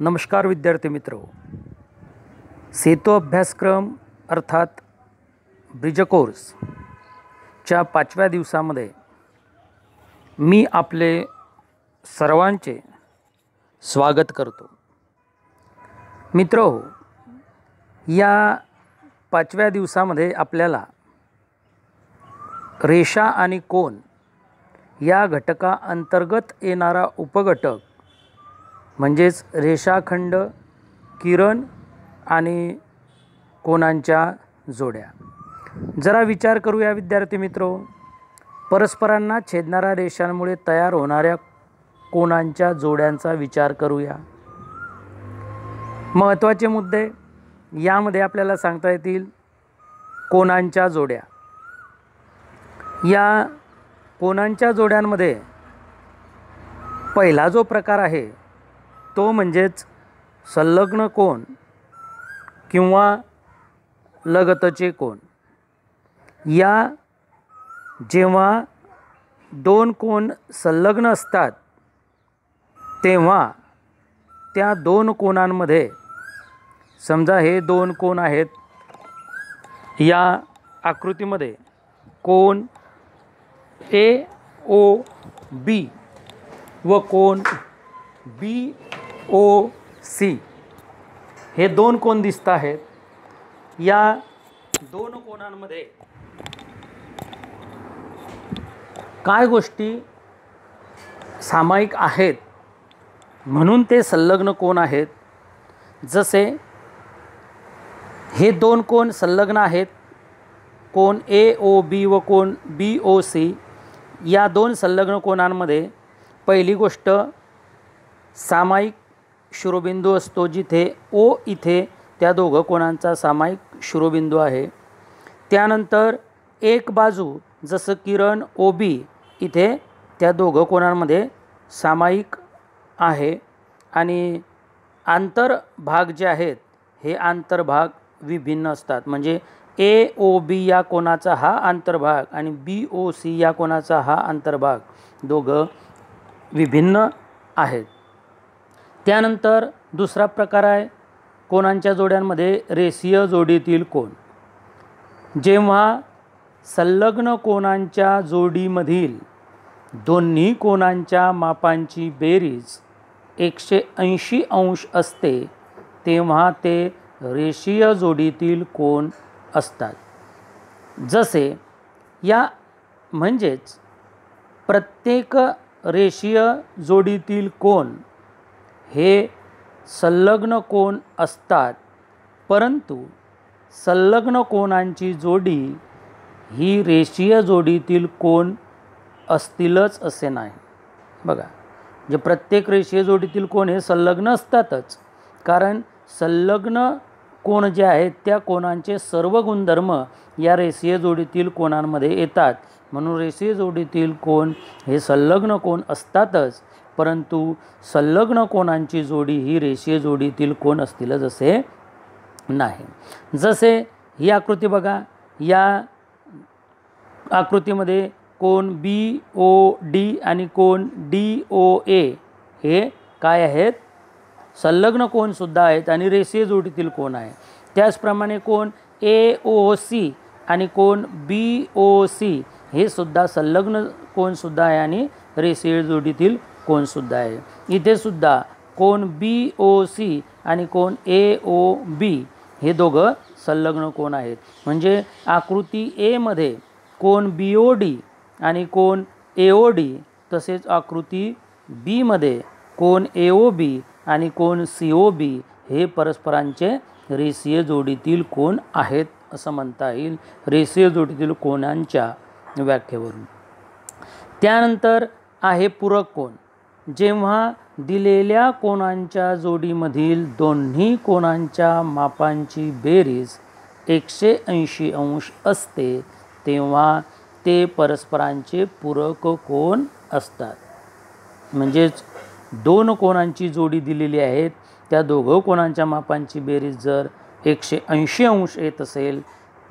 नमस्कार विद्यार्थी मित्रो, सेतू अभ्यासक्रम अर्थात ब्रिज कोर्सच्या 5व्या दिवसामध्ये मी आपले सर्वांचे स्वागत करतो. मित्रो, या 5व्या दिवसामध्ये आपल्याला रेषा आणि कोन या घटका अंतर्गत येणारा उपघटक म्हणजेच रेषाखंड, किरण आणि कोनांच्या जोड्या जरा विचार करूया विद्यार्थी मित्रो. परस्परांना छेदणाऱ्या रेषांमुळे तयार होणाऱ्या कोनांच्या जोड्यांचा विचार करूया. महत्त्वाचे मुद्दे यामध्ये आपल्याला सांगता येतील. कोनांच्या जोड्या. या कोनांच्या जोड्यांमध्ये पहिला जो प्रकार आहे तो म्हणजेच संलग्न कोन किंवा लगतचे कोन. या जेव्हा दोन कोन संलग्न असतात तेव्हा त्या दोन कोनांमध्ये, समजा हे दोन कोन आहेत, या आकृतीमध्ये कोन AOB व कोन BOC हे दोन कोन दिसत आहेत. या दोन कोनांमध्ये काय गोष्टी सामायिक आहेत म्हणून ते संलग्न कोन आहेत. जसे हे दोन कोन संलग्न आहेत, कोन AOB व कोन BOC. या दोन संलग्न कोनांमध्ये पहिली गोष्ट सामायिक शिरोबिंदू असतो, जिथे O इथे त्या दोघं कोनांचा सामायिक शिरोबिंदू आहे. त्यानंतर एक बाजू जसं किरण OB इथे त्या दोघं कोनांमध्ये सामायिक आहे आणि आंतरभाग जे आहेत हे आंतरभाग विभिन्न असतात. म्हणजे AOB या कोनाचा हा आंतरभाग आणि BOC या कोनाचा हा आंतरभाग दोघं विभिन्न आहेत. त्यानंतर दुसरा प्रकार आहे कोनांच्या जोड्यांमध्ये रेषीय जोडीतील कोन. जेव्हा संलग्न कोनांच्या जोडीमधील दोन्ही कोनांच्या मापांची बेरीज 180 अंश असते तेव्हा ते रेषीय जोडीतील कोन असतात. जसे या म्हणजेच प्रत्येक रेषीय जोडीतील कोन हे संलग्न कोन असतात, परंतु संलग्न कोनांची जोडी ही रेषीय जोडीतील कोन असतीलच असे नाही. बघा, जे प्रत्येक रेषीय जोडीतील कोन हे संलग्न असतातच, कारण संलग्न कोन जे आहेत त्या कोनांचे सर्व गुणधर्म या रेषीय जोडीतील कोनांमध्ये येतात. म्हणून रेषीय जोडीतील कोन हे संलग्न कोन असतातच, परंतु संलग्न कोनांची जोडी ही रेषीय जोडीतील कोन असतीलच असे नाही. जसे ही आकृती बघा, या आकृतीमध्ये कोन BOD आणि कोन DOA हे काय आहेत? संलग्न कोनसुद्धा आहेत आणि रेषीय जोडीतील कोन आहे. त्याचप्रमाणे कोन AOC आणि कोन BOC हे सुद्धा संलग्न कोनसुद्धा आहे आणि रेषीय जोडीतील कोनसुद्धा आहे. इथे सुद्धा कोन BOC आणि कोन AOB हे दोघं संलग्न कोन आहेत. म्हणजे आकृती A मध्ये कोन BOD आणि कोन AOD, तसेच आकृती B मध्ये कोन AOB आणि कोन COB हे परस्परांचे रेषीय जोडीतील कोन आहेत असं म्हणता येईल रेषीय जोडीतील कोनांच्या व्याख्येवरून. त्यानंतर आहे पूरक कोन. जेव्हा दिलेल्या कोनांच्या जोडीमधील दोन्ही कोनांच्या मापांची बेरीज 180 अंश असते तेव्हा ते परस्परांचे पूरक कोन असतात. म्हणजेच दोन कोनांची जोडी दिलेली आहेत, त्या दोघं कोनांच्या मापांची बेरीज जर 180 अंश येत असेल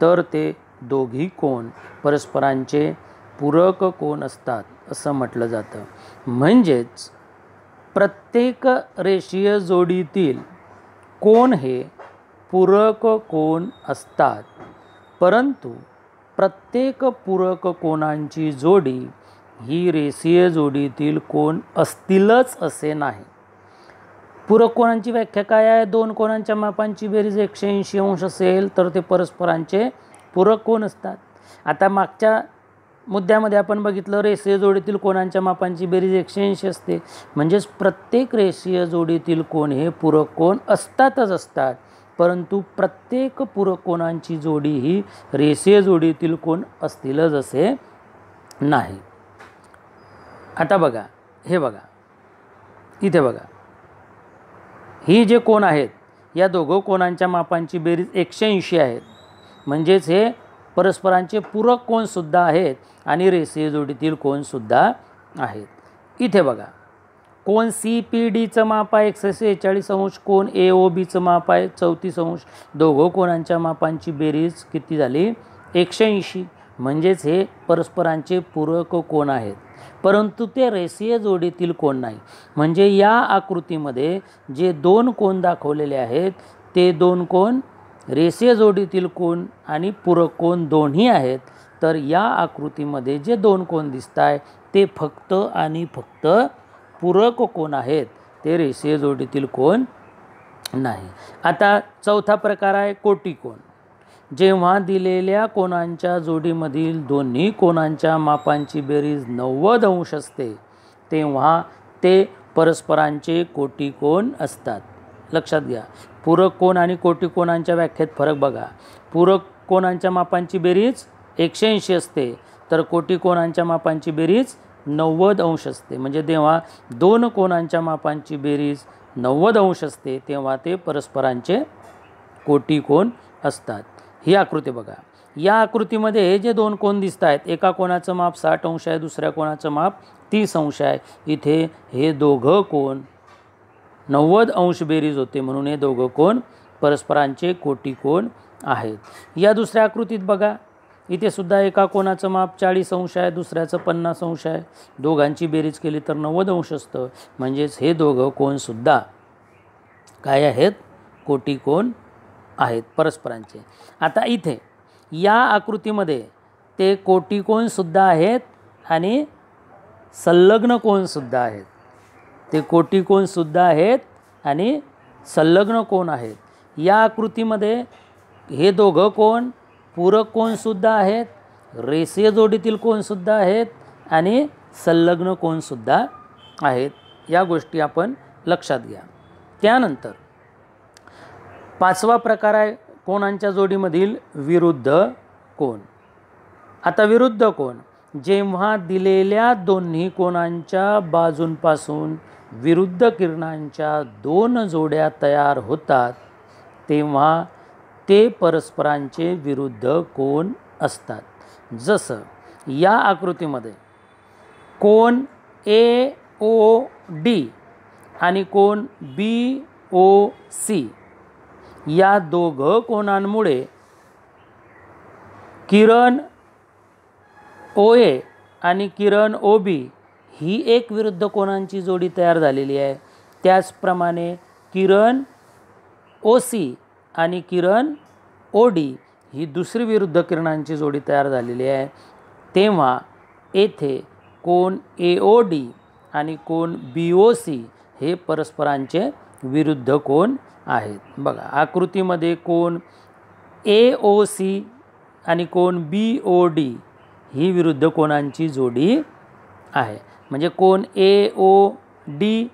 तर ते दोघी कोन परस्परांचे पूरक कोन असतात असं म्हटलं जातं. म्हणजेच प्रत्येक रेषीय जोडीतील कोन हे पूरक कोन असतात, परंतु प्रत्येक पूरक कोनांची जोडी ही रेषीय जोडीतील कोन असतीलच असे नाही. पूरक कोनांची व्याख्या काय आहे? दोन कोनांच्या मापांची बेरीज 180 अंश असेल तर ते परस्परांचे पूरक कोन असतात. आता मागच्या मुद्द्यामध्ये आपण बघितलं रेषीय जोडीतील कोनांच्या मापांची बेरीज 180 असते, म्हणजेच प्रत्येक रेषीय जोडीतील कोन हे पूरक कोन असतातच असतात, परंतु प्रत्येक पूरक कोनांची जोडी ही रेषीय जोडीतील कोन असतीलच असे नाही. आता बघा, हे बघा, इथे बघा, ही जे कोन आहेत या दोघं कोनांच्या मापांची बेरीज 180 आहेत, म्हणजेच हे परस्परांचे पूरक कोनसुद्धा आहेत आणि रेषीय जोडीतील कोनसुद्धा आहेत. इथे बघा, कोन CPDचं माप आहे 146 अंश, कोन AOBचं माप आहे 34 अंश. दोघं कोनांच्या मापांची बेरीज किती झाली? 180. म्हणजेच हे परस्परांचे पूरक कोन आहेत, परंतु ते रेषीय जोडीतील कोन नाही. म्हणजे या आकृतीमध्ये जे दोन कोन दाखवलेले आहेत ते दोन कोन रेषीय जोडीतील कोन आणि पूरक कोन दोन्ही आहेत. तर या आकृतीमध्ये जे दोन कोन दिसत आहे ते फक्त आणि फक्त पूरक कोन आहेत, ते रेषीय जोडीतील कोन नाही. आता चौथा प्रकार आहे कोटी कोन. जेव्हा दिलेल्या कोनांच्या जोडीमधील दोन्ही कोनांच्या मापांची बेरीज 90 अंश असते तेव्हा ते परस्परांचे कोटी कोन असतात. लक्षात घ्या, पूरक कोन आणि कोटी कोनांच्या व्याख्येत फरक बघा. पूरक कोनांच्या मापांची बेरीज 180 असते तर कोटी कोनांच्या मापांची बेरीज 90 अंश असते. म्हणजे जेव्हा दोन कोनांच्या मापांची बेरीज 90 अंश असते तेव्हा ते परस्परांचे कोटी कोन असतात. ही आकृती बघा, या आकृतीमध्ये जे दोन कोन दिसत आहेत, एका कोनाचं माप 60 अंश आहे, दुसऱ्या कोनाचं माप 30 अंश आहे. इथे हे दोघं कोन 90 अंश बेरीज होते, म्हणून हे दोघं कोन परस्परांचे कोटी कोन आहेत. या दुसऱ्या आकृतीत बघा, इथे सुद्धा एका कोनाचं माप 40 अंश आहे, दुसऱ्याचं 50 अंश आहे. दोघांची बेरीज केली तर 90 अंश असतं, म्हणजेच हे दोघं कोनसुद्धा काय आहेत? कोटी कोन आहेत परस्परांचे. आता इथे या आकृतीमध्ये ते कोटी कोनसुद्धा आहेत आणि संलग्न कोनसुद्धा आहेत. ते कोटी कोनसुद्धा आहेत आणि संलग्न कोन आहेत. या आकृतीमध्ये हे दोघं कोन पूरक कोनसुद्धा आहेत, रेषीय जोडीतील कोनसुद्धा आहेत आणि संलग्न कोनसुद्धा आहेत. या गोष्टी आपण लक्षात घ्या. त्यानंतर पाचवा प्रकार आहे कोनांच्या जोडीमधील विरुद्ध कोन. आता विरुद्ध कोन, जेव्हा दिलेल्या दोन्ही कोनांच्या बाजूंपासून विरुद्ध किरणांच्या दोन जोड्या तयार होतात तेव्हा ते परस्परांचे विरुद्ध कोन असतात. जसं या आकृतीमध्ये कोन AOD आणि कोन BOC या दोघं कोनांमुळे किरण OA आणि किरण OB ही एक विरुद्ध कोनांची जोडी तयार झालेली आहे. त्याचप्रमाणे किरण OC आणि किरण OD ही दुसरी विरुद्ध किरणांची जोडी तयार झालेली आहे. तेव्हा येथे कोन AOD आणि कोन BOC हे परस्परांचे विरुद्ध कोन आहेत. बघा, आकृतीमध्ये कोन AOC आणि कोन BOD ही विरुद्ध कोनांची जोडी आहे. म्हणजे कोन AOD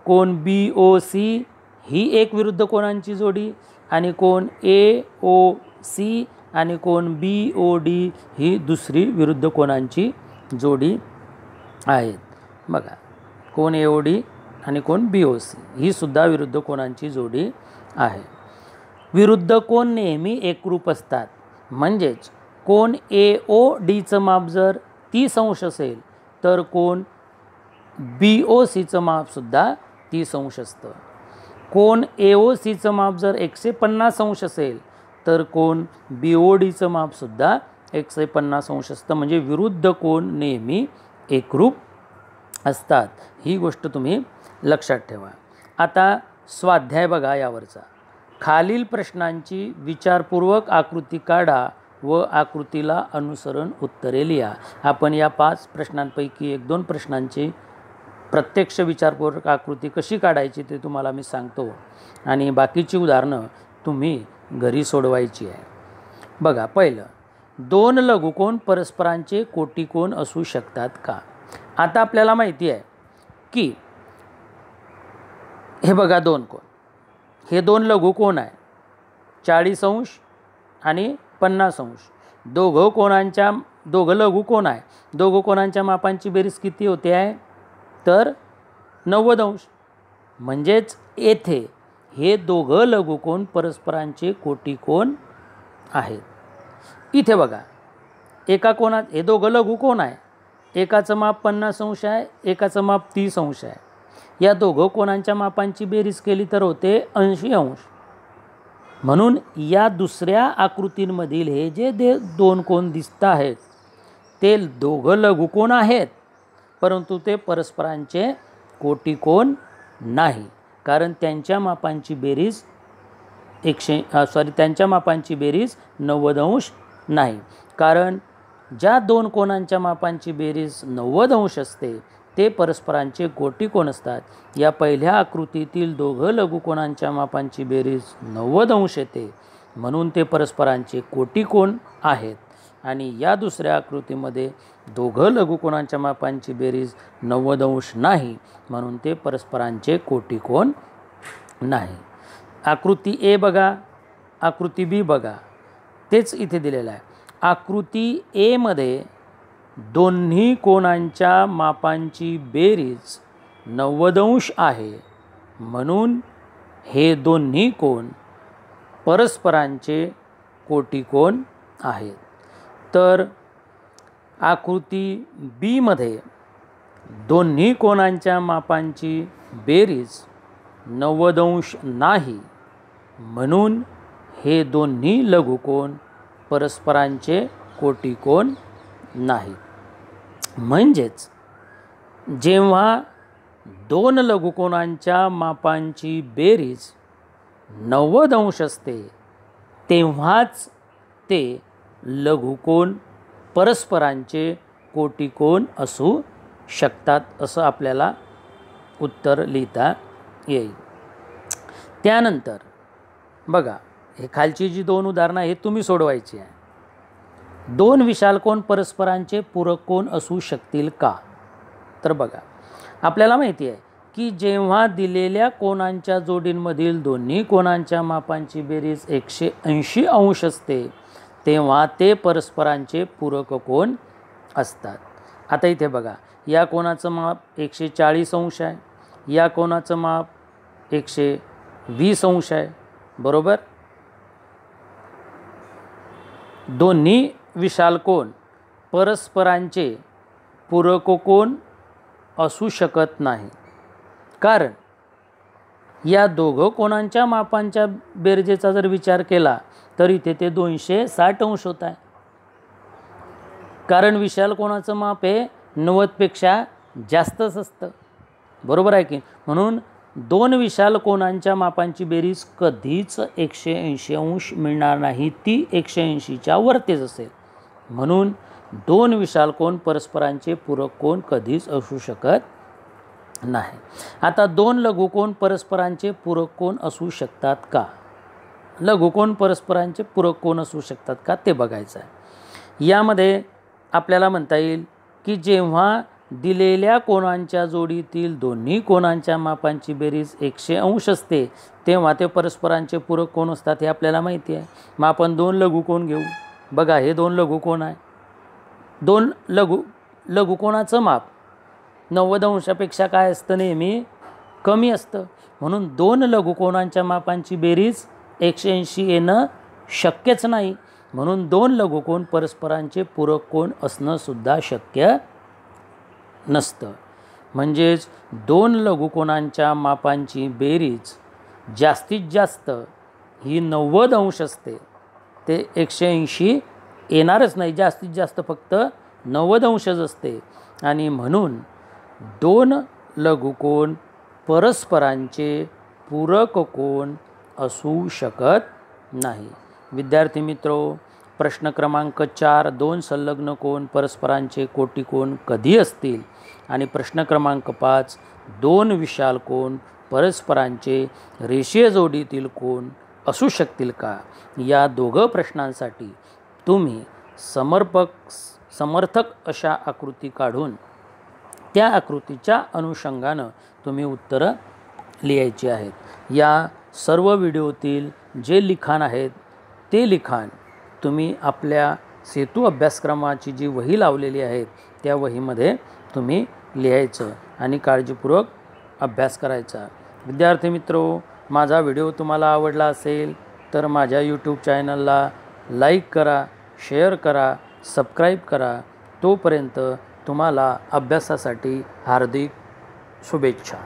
कोन BOC ही एक विरुद्ध कोनांची जोडी आणि कोन AOC आणि कोन BOD ही दुसरी विरुद्ध कोनांची जोडी आहेत. बघा, कोन AOD आणि कोन BOC ही सुद्धा विरुद्ध कोनांची जोडी आहे. विरुद्ध कोन नेहमी एकरूप असतात. म्हणजेच कोन AODचं माप जर 30 अंश असेल तर कोन BOCचं मापसुद्धा 30 अंश असतं. कोन AOCचं माप जर 150 अंश असेल तर कोन BODचं मापसुद्धा 150 अंश असतं. म्हणजे विरुद्ध कोन नेहमी एकरूप असतात. ही गोष्ट तुम्ही लक्षात ठेवा. आता स्वाध्याय बघा यावरचा. खालील प्रश्नांची विचारपूर्वक आकृती काढा व आकृतीला अनुसरून उत्तरे लिहा. आपण या 5 प्रश्नांपैकी 1-2 प्रश्नांची प्रत्यक्ष विचारपूर्वक आकृती कशी काढायची ते तुम्हाला मी सांगतो आणि बाकीची उदाहरणं तुम्ही घरी सोडवायची आहे. बघा, पहिलं, 2 लघुकोन परस्परांचे कोटिकोन असू शकतात का? आता आपल्याला माहिती आहे की हे बघा 2 कोन, हे 2 लघुकोन आहे, 40 अंश आणि 50 अंश. दोघं लघुकोन आहे. दोघं कोणांच्या मापांची बेरीज किती होते आहे? तर 90 अंश. म्हणजेच येथे हे दोघं लघुकोन परस्परांचे कोटिकोन आहेत. इथे बघा, एका कोणात हे दोघं लघुकोन आहे, एकाचं माप 50 अंश आहे, एकाचं माप 30 अंश आहे. या दोघं कोणांच्या मापांची बेरीज केली तर होते 80 अंश. म्हणून या दुसऱ्या आकृतींमधील हे जे 2 कोन दिसत आहेत ते दोघं लघुकोन आहेत, परंतु ते परस्परांचे कोटिकोन नाही, कारण त्यांच्या मापांची बेरीज 90 अंश नाही. कारण ज्या 2 कोनांच्या मापांची बेरीज 90 अंश असते ते परस्परांचे कोटिकोन असतात. या पहिल्या आकृतीतील दोघं लघुकोनांच्या मापांची बेरीज 90 अंश येते, म्हणून ते परस्परांचे कोटिकोन आहेत. आणि या दुसऱ्या आकृतीमध्ये दोघं लघुकोनांच्या मापांची बेरीज 90 अंश नाही, म्हणून ते परस्परांचे कोटिकोन नाही. आकृती ए बघा, आकृती बी बघा, तेच इथे दिलेलं आहे. आकृती ए मध्ये दोन्ही कोनांच्या मापांची बेरीज 90 अंश आहे, म्हणून हे दोन्ही कोन परस्परांचे कोटिकोन आहेत. तर आकृती बी मध्ये दोन्ही कोनांच्या मापांची बेरीज 90 अंश नाही, म्हणून हे दोन्ही लघुकोन परस्परांचे कोटिकोन नाहीत. म्हणजेच जेव्हा 2 लघुकोनांच्या मापांची बेरीज 90 अंश असते तेव्हाच ते लघुकोन परस्परांचे कोटिकोन असू शकतात, असं आपल्याला उत्तर लिहिता येईल. त्यानंतर बघा, हे खालची जी 2 उदाहरणं आहेत तुम्ही सोडवायची आहे. 2 विशालकोन परस्परांचे पूरक कोन असू शकतील का? तर बघा, आपल्याला माहिती आहे की जेव्हा दिलेल्या कोनांच्या जोडींमधील दोन्ही कोनांच्या मापांची बेरीज 180 अंश असते तेव्हा ते परस्परांचे पूरक कोन असतात. आता इथे बघा, या कोनाचं माप 140 अंश आहे, या कोनाचं माप 120 अंश आहे, बरोबर. दोन्ही विशालकोन परस्परांचे पूरक कोन असू शकत नाही, कारण या दोघं कोनांच्या मापांच्या बेरजेचा जर विचार केला तर इथे ते 260 अंश होत आहे, कारण विशाल कोनाचं माप हे 90 पेक्षा जास्तच असतं, बरोबर आहे की. म्हणून 2 विशाल कोनांच्या मापांची बेरीज कधीच 180 अंश मिळणार नाही, ती 180च्या वरतीच असेल. म्हणून 2 विशाल कोन परस्परांचे पूरक कोन कधीच असू शकत नाही. आता 2 लघुकोन परस्परांचे पूरक कोन असू शकतात का? लघुकोन परस्परांचे पूरक कोन असू शकतात का ते बघायचं आहे. यामध्ये आपल्याला म्हणता येईल की जेव्हा दिलेल्या कोनांच्या जोडीतील दोन्ही कोनांच्या मापांची बेरीज 100 अंश असते तेव्हा ते परस्परांचे पूरक कोन असतात, हे आपल्याला माहिती आहे. मग आपण 2 लघुकोन घेऊ. बघा, हे 2 लघुकोन आहे. 2 लघुकोनाचं माप 90 अंशापेक्षा काय असतं, नेहमी कमी असतं. म्हणून 2 लघुकोनांच्या मापांची बेरीज 180 येणं शक्यच नाही. म्हणून 2 लघुकोन परस्परांचे पूरक कोन असणं सुद्धा शक्य नसतं. म्हणजेच 2 लघुकोनांच्या मापांची बेरीज जास्तीत जास्त ही 90 अंश असते, ते 180 येणारच नाही, जास्तीत जास्त फक्त 90 अंशच असते. आणि म्हणून 2 लघुकोन परस्परांचे पूरक कोण असू शकत नाही. विद्यार्थी मित्रो, प्रश्न क्रमांक 4, 2 संलग्न कोण परस्परांचे कोटी कोण कधी असतील? आणि प्रश्न क्रमांक 5, 2 विशाल कोण परस्परांचे रेषीय जोडीतील कोण असू शकतील का? या दोघं प्रश्नांसाठी तुम्ही समर्थक अशा आकृती काढून त्या आकृतीच्या अनुषंगानं तुम्ही उत्तरं लिहायची आहेत. या सर्व व्हिडिओतील जे लिखाण आहेत ते लिखाण तुम्ही आपल्या सेतू अभ्यासक्रमाची जी वही लावलेली आहे त्या वहीमध्ये तुम्ही लिहायचं आणि काळजीपूर्वक अभ्यास करायचा. विद्यार्थी मित्रो, माझा व्हिडिओ तुम्हाला आवडला असेल तर माझ्या यूट्यूब चॅनलला लाईक करा, शेअर करा, सबस्क्राईब करा. तोपर्यंत तुम्हाला अभ्यासासाठी हार्दिक शुभेच्छा.